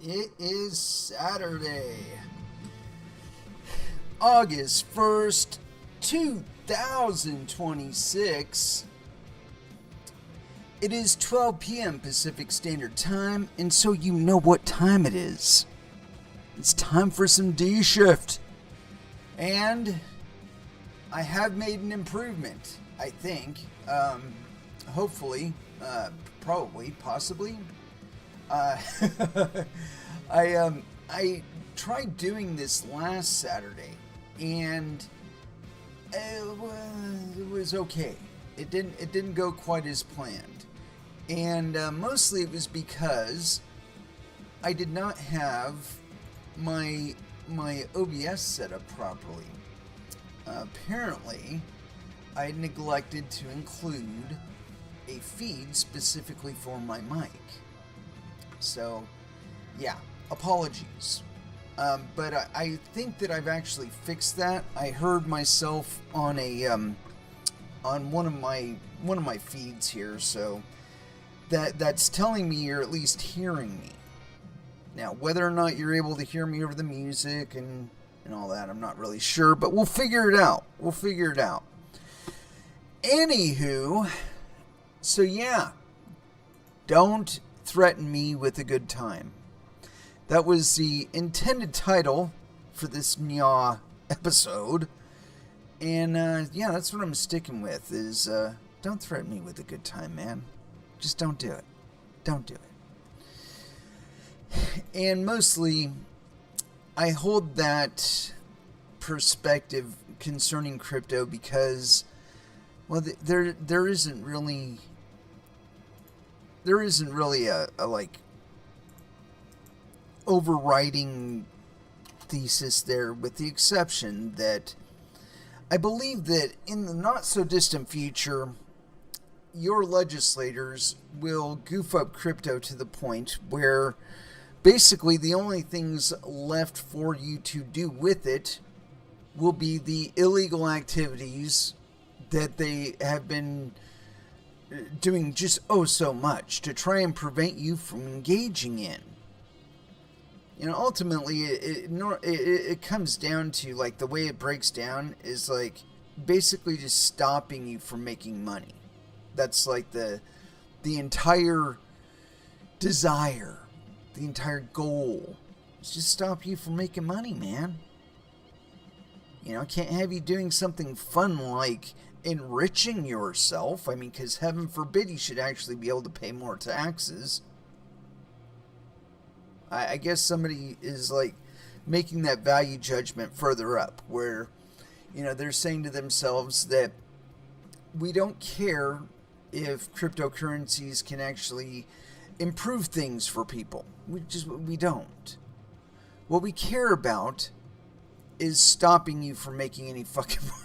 It is Saturday, August 1st, 2026. It is 12 p.m. Pacific Standard Time, and so you know what time it is. It's time for some D shift. And I have made an improvement, I think. Hopefully, probably, possibly. I tried doing this last Saturday, and it was okay. It didn't go quite as planned, and mostly it was because I did not have my OBS set up properly. Apparently, I neglected to include a feed specifically for my mic. So, yeah, apologies. But I think that I've actually fixed that. I heard myself on a on one of my feeds here, so that's telling me you're at least hearing me. Now, whether or not you're able to hear me over the music and all that, I'm not really sure, but we'll figure it out. Anywho, so yeah, don't threaten me with a good time. That was the intended title for this Nya episode. And yeah, that's what I'm sticking with is don't threaten me with a good time, man. Just don't do it. Don't do it. And mostly, I hold that perspective concerning crypto because, well, there isn't really a like overriding thesis there, with the exception that I believe that in the not so distant future, your legislators will goof up crypto to the point where basically the only things left for you to do with it will be the illegal activities that they have been doing just so much to try and prevent you from engaging in. You know, ultimately, it comes down to, like, the way it breaks down is, like, basically just stopping you from making money. That's, like, the entire desire, the entire goal is just stop you from making money, man. You know, I can't have you doing something fun like enriching yourself. I mean, because heaven forbid you should actually be able to pay more taxes. I guess somebody is like making that value judgment further up where, you know, they're saying to themselves that we don't care if cryptocurrencies can actually improve things for people. We don't. What we care about is stopping you from making any fucking money.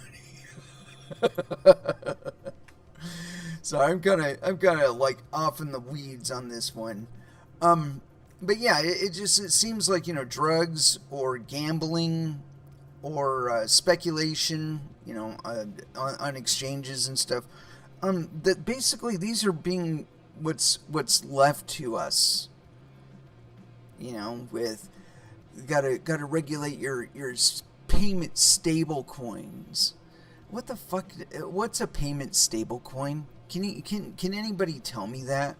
So I'm gonna like off in the weeds on this one. But yeah, it seems like, you know, drugs or gambling or speculation, you know, on exchanges and stuff. That basically these are being what's left to us. You know, with gotta regulate your payment stable coins. What the fuck? What's a payment stable coin? Can anybody tell me that?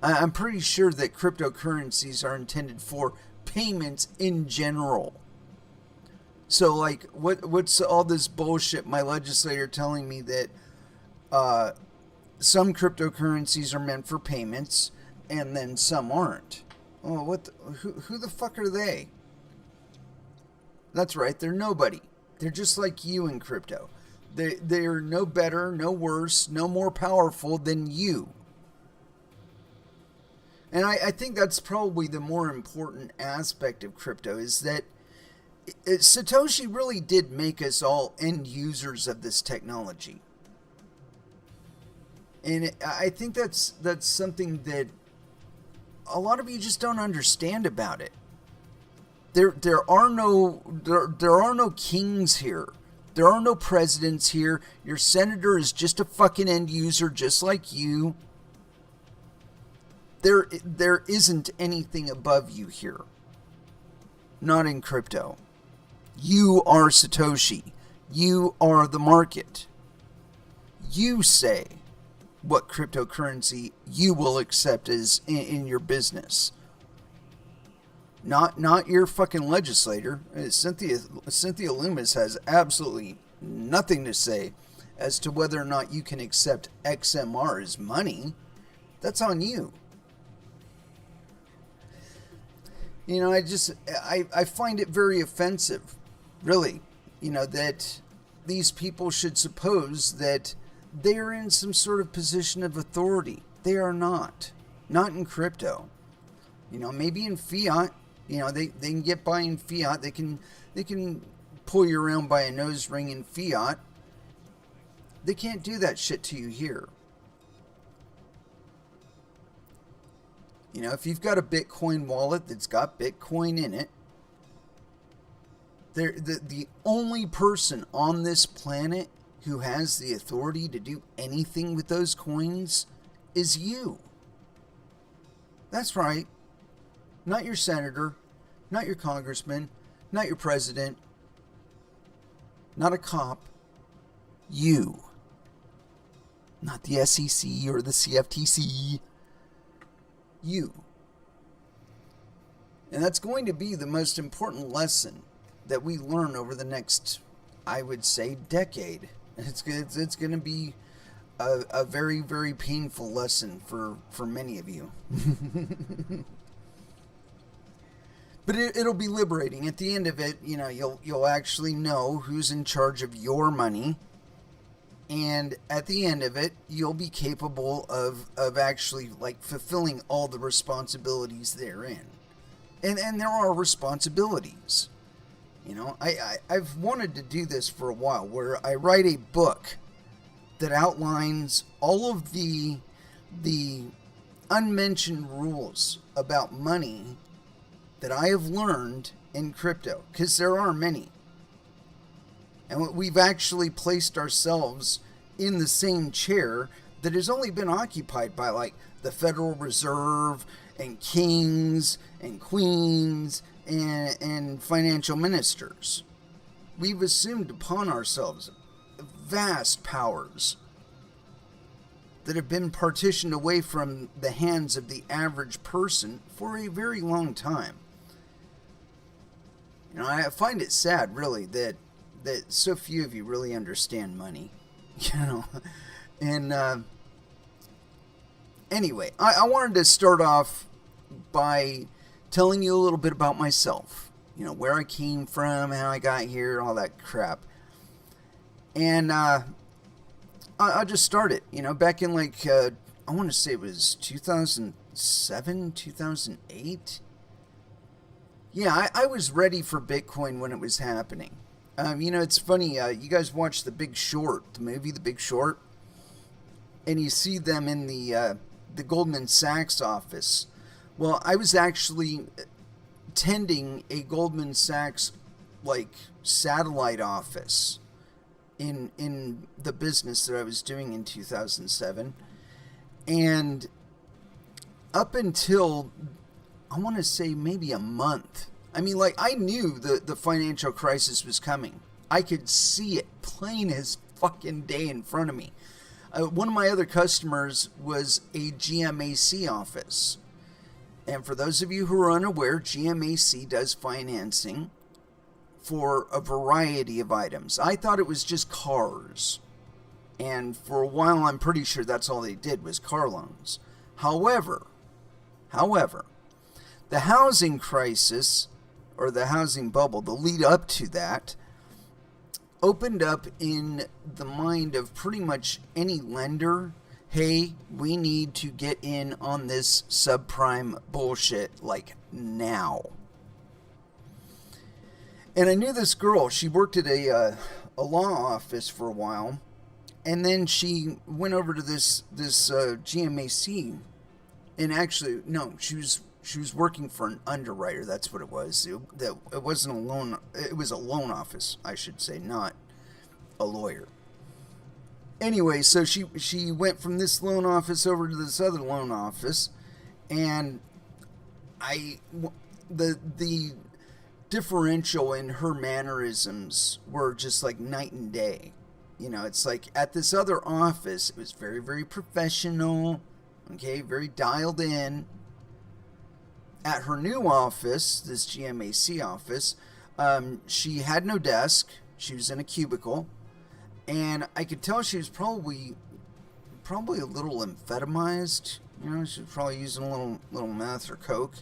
I'm pretty sure that cryptocurrencies are intended for payments in general. So, like, what's all this bullshit my legislator telling me that some cryptocurrencies are meant for payments and then some aren't? Oh, who the fuck are they? That's right, they're nobody. They're just like you in crypto. They're no better, no worse, no more powerful than you. And I think that's probably the more important aspect of crypto is that Satoshi really did make us all end users of this technology. And I think that's something that a lot of you just don't understand about it. There are no kings here. There are no presidents here. Your senator is just a fucking end user just like you. There isn't anything above you here. Not in crypto. You are Satoshi. You are the market. You say what cryptocurrency you will accept as in your business. Not your fucking legislator. Cynthia Loomis has absolutely nothing to say as to whether or not you can accept XMR as money. That's on you. You know, I find it very offensive, really, you know, that these people should suppose that they are in some sort of position of authority. They are not. Not in crypto. You know, maybe in fiat, you know, they can get by in fiat. They can pull you around by a nose ring in fiat. They can't do that shit to you here. You know, if you've got a Bitcoin wallet that's got Bitcoin in it, the only person on this planet who has the authority to do anything with those coins is you. That's right. Not your senator, not your congressman, not your president, not a cop. You. Not the SEC or the CFTC. You. And that's going to be the most important lesson that we learn over the next, I would say, decade. It's going to be a very, very painful lesson for many of you. But it'll be liberating. At the end of it, you know, you'll actually know who's in charge of your money. And at the end of it, you'll be capable of actually, like, fulfilling all the responsibilities therein. And there are responsibilities. You know, I've wanted to do this for a while, where I write a book that outlines all of the unmentioned rules about money that I have learned in crypto, because there are many. And we've actually placed ourselves in the same chair that has only been occupied by, like, the Federal Reserve and kings and queens and financial ministers. We've assumed upon ourselves vast powers that have been partitioned away from the hands of the average person for a very long time. You know, I find it sad, really, that so few of you really understand money, you know. And anyway, I wanted to start off by telling you a little bit about myself. You know, where I came from, how I got here, all that crap. And I'll just start it. You know, back in, like, I want to say it was 2007, 2008. Yeah, I was ready for Bitcoin when it was happening. You know, it's funny, you guys watch The Big Short, the movie The Big Short, and you see them in the Goldman Sachs office. Well, I was actually tending a Goldman Sachs, like, satellite office in the business that I was doing in 2007. And up until, I want to say, maybe a month. I mean, like, I knew the financial crisis was coming. I could see it plain as fucking day in front of me. One of my other customers was a GMAC office. And for those of you who are unaware, GMAC does financing for a variety of items. I thought it was just cars. And for a while, I'm pretty sure that's all they did was car loans. However, the housing crisis, or the housing bubble, the lead up to that, opened up in the mind of pretty much any lender, hey, we need to get in on this subprime bullshit, like, now. And I knew this girl. She worked at a law office for a while, and then she went over to this GMAC, and actually, no, she was working for an underwriter. That's what it was. It wasn't a loan. It was a loan office, I should say, not a lawyer. Anyway, so she went from this loan office over to this other loan office, And the differential in her mannerisms were just like night and day. You know, it's like at this other office, it was very, very professional, okay, very dialed in. At her new office, this GMAC office, she had no desk. She was in a cubicle, and I could tell she was probably a little amphetamized. You know, she was probably using a little meth or coke.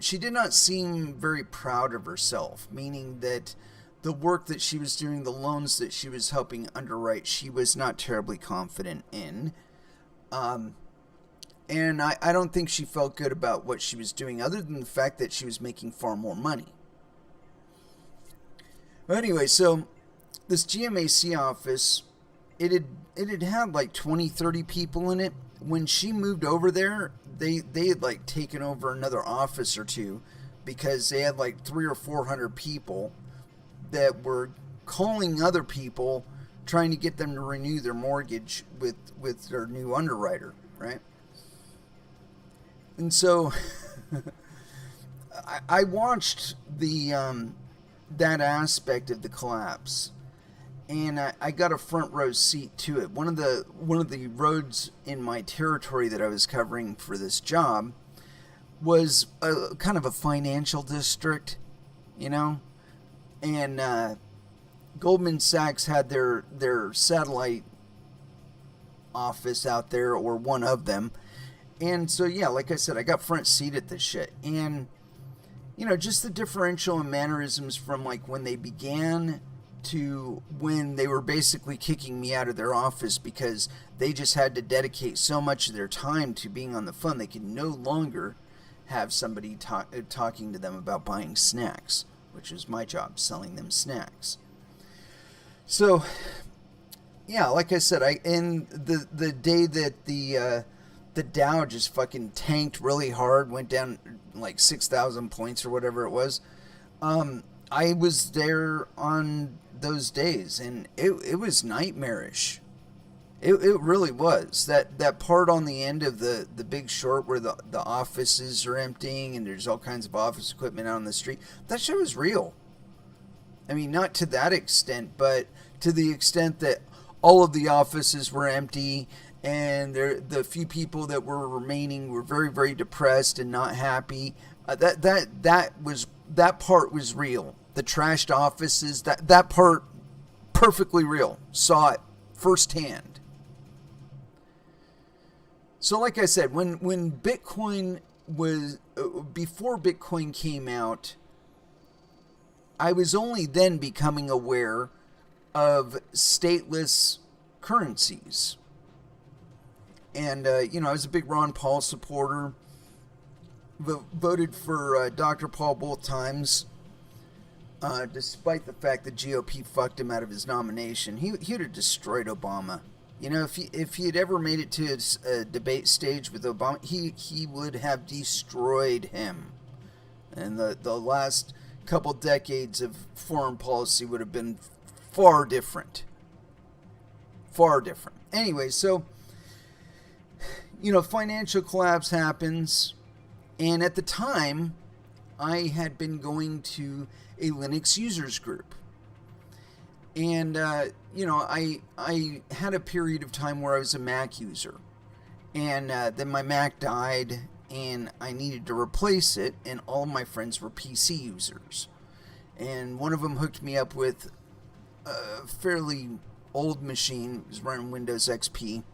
She did not seem very proud of herself, meaning that the work that she was doing, the loans that she was helping underwrite, she was not terribly confident in. And I don't think she felt good about what she was doing, other than the fact that she was making far more money. But anyway, so this GMAC office, it had like 20, 30 people in it. When she moved over there, they had like taken over another office or two, because they had like 300 or 400 people that were calling other people, trying to get them to renew their mortgage with their new underwriter, right? And so I watched that aspect of the collapse, and I got a front row seat to it. One of the roads in my territory that I was covering for this job was a kind of a financial district, you know, and Goldman Sachs had their satellite office out there, or one of them. And so, yeah, like I said, I got front seat at this shit. And, you know, just the differential in mannerisms from like when they began to when they were basically kicking me out of their office because they just had to dedicate so much of their time to being on the phone. They could no longer have somebody talking to them about buying snacks, which is my job, selling them snacks. So, yeah, like I said, in the day that the Dow just fucking tanked really hard, went down like 6,000 points or whatever it was, I was there on those days, and it was nightmarish. It really was. That part on the end of the Big Short where the offices are emptying and there's all kinds of office equipment out on the street, that shit was real. I mean, not to that extent, but to the extent that all of the offices were empty, and the few people that were remaining were very, very depressed and not happy. That part was real. The trashed offices, that part, perfectly real. Saw it firsthand. So like I said, when Bitcoin was, before Bitcoin came out, I was only then becoming aware of stateless currencies. And, you know, I was a big Ron Paul supporter. Voted for Dr. Paul both times. Despite the fact that GOP fucked him out of his nomination. He would have destroyed Obama. You know, if he had ever made it to his debate stage with Obama, he would have destroyed him. And the last couple decades of foreign policy would have been far different. Far different. Anyway, so, you know, financial collapse happens. And at the time, I had been going to a Linux users group. And, you know, I had a period of time where I was a Mac user. And then my Mac died, and I needed to replace it, and all of my friends were PC users. And one of them hooked me up with a fairly old machine. It was running Windows XP.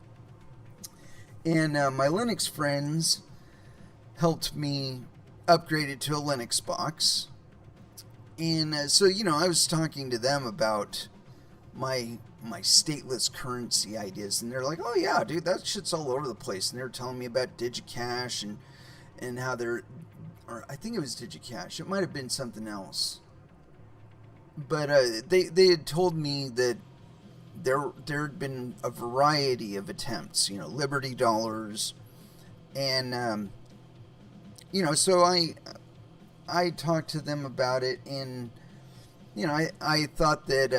And my Linux friends helped me upgrade it to a Linux box. And so, you know, I was talking to them about my stateless currency ideas, and they're like, oh yeah, dude, that shit's all over the place. And they were telling me about DigiCash and how they're, or I think it was DigiCash, it might have been something else, but they had told me that there had been a variety of attempts, you know, Liberty Dollars, and you know, so I talked to them about it, and you know, I thought that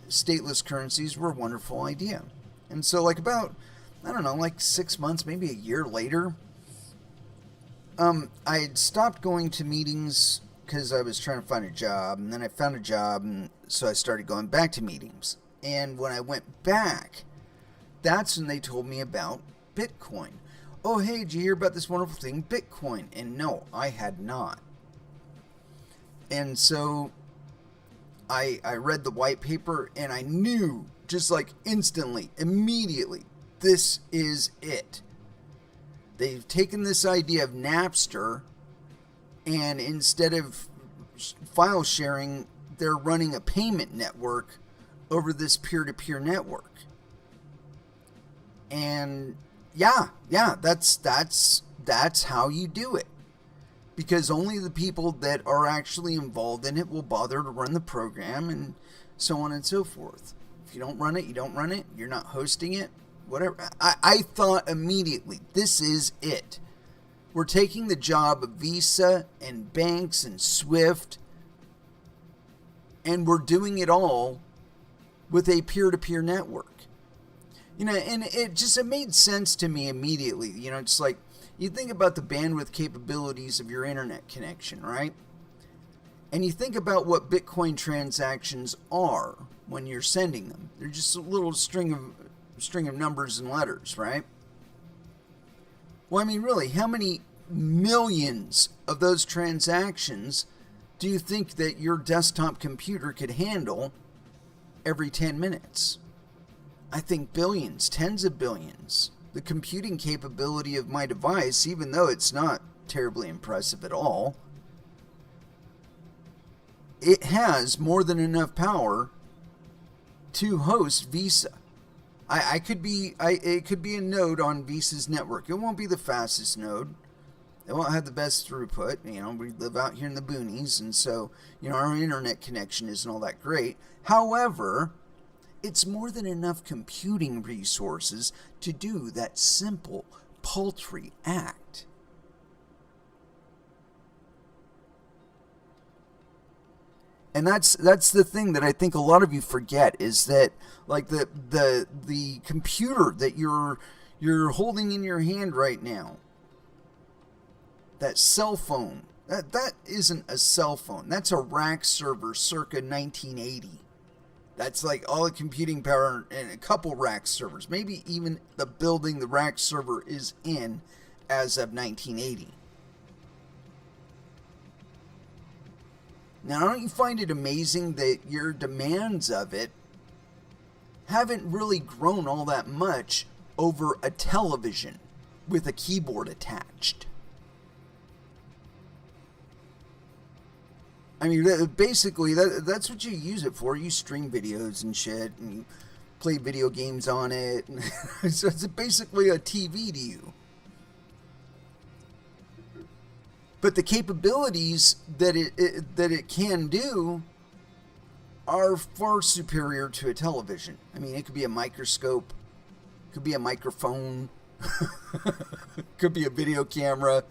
stateless currencies were a wonderful idea. And so, like, about, I don't know, like 6 months, maybe a year later, I had stopped going to meetings because I was trying to find a job, and then I found a job, and so I started going back to meetings. And when I went back, that's when they told me about Bitcoin. Oh, hey, did you hear about this wonderful thing, Bitcoin? And no, I had not. And so I read the white paper, and I knew, just like instantly, immediately, this is it. They've taken this idea of Napster, and instead of file sharing, they're running a payment network over this peer-to-peer network. And yeah, that's how you do it. Because only the people that are actually involved in it will bother to run the program, and so on and so forth. If you don't run it, you don't run it. You're not hosting it, whatever. I thought immediately, this is it. We're taking the job of Visa and banks and Swift, and we're doing it all with a peer-to-peer network. And it made sense to me immediately. It's like, you think about the bandwidth capabilities of your internet connection, right? And you think about what Bitcoin transactions are when you're sending them. They're just a little string of numbers and letters, right? Well, I mean, really, how many millions of those transactions do you think that your desktop computer could handle every 10 minutes? I think billions, tens of billions. The computing capability of my device, even though it's not terribly impressive at all, it has more than enough power to host Visa. It could be a node on Visa's network. It won't be the fastest node. It won't have the best throughput. We live out here in the boonies, and so, our internet connection isn't all that great. However, it's more than enough computing resources to do that simple, paltry act. And that's the thing that I think a lot of you forget, is that, like, the computer that you're holding in your hand right now, that cell phone, that isn't a cell phone. That's a rack server circa 1980. That's like all the computing power and a couple rack servers. Maybe even the building the rack server is in as of 1980. Now, don't you find it amazing that your demands of it haven't really grown all that much over a television with a keyboard attached? I mean, basically, that's what you use it for. You stream videos and shit, and you play video games on it. So it's basically a TV to you. But the capabilities that it can do are far superior to a television. I mean, it could be a microscope, could be a microphone, could be a video camera.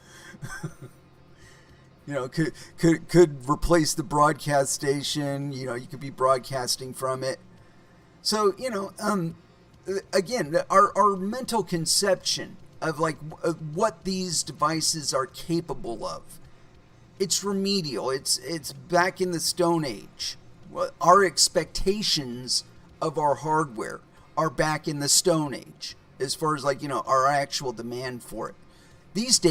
Could replace the broadcast station. You could be broadcasting from it. So, again, our mental conception of what these devices are capable of, it's remedial. It's back in the Stone Age. Our expectations of our hardware are back in the Stone Age as far as our actual demand for it. These days,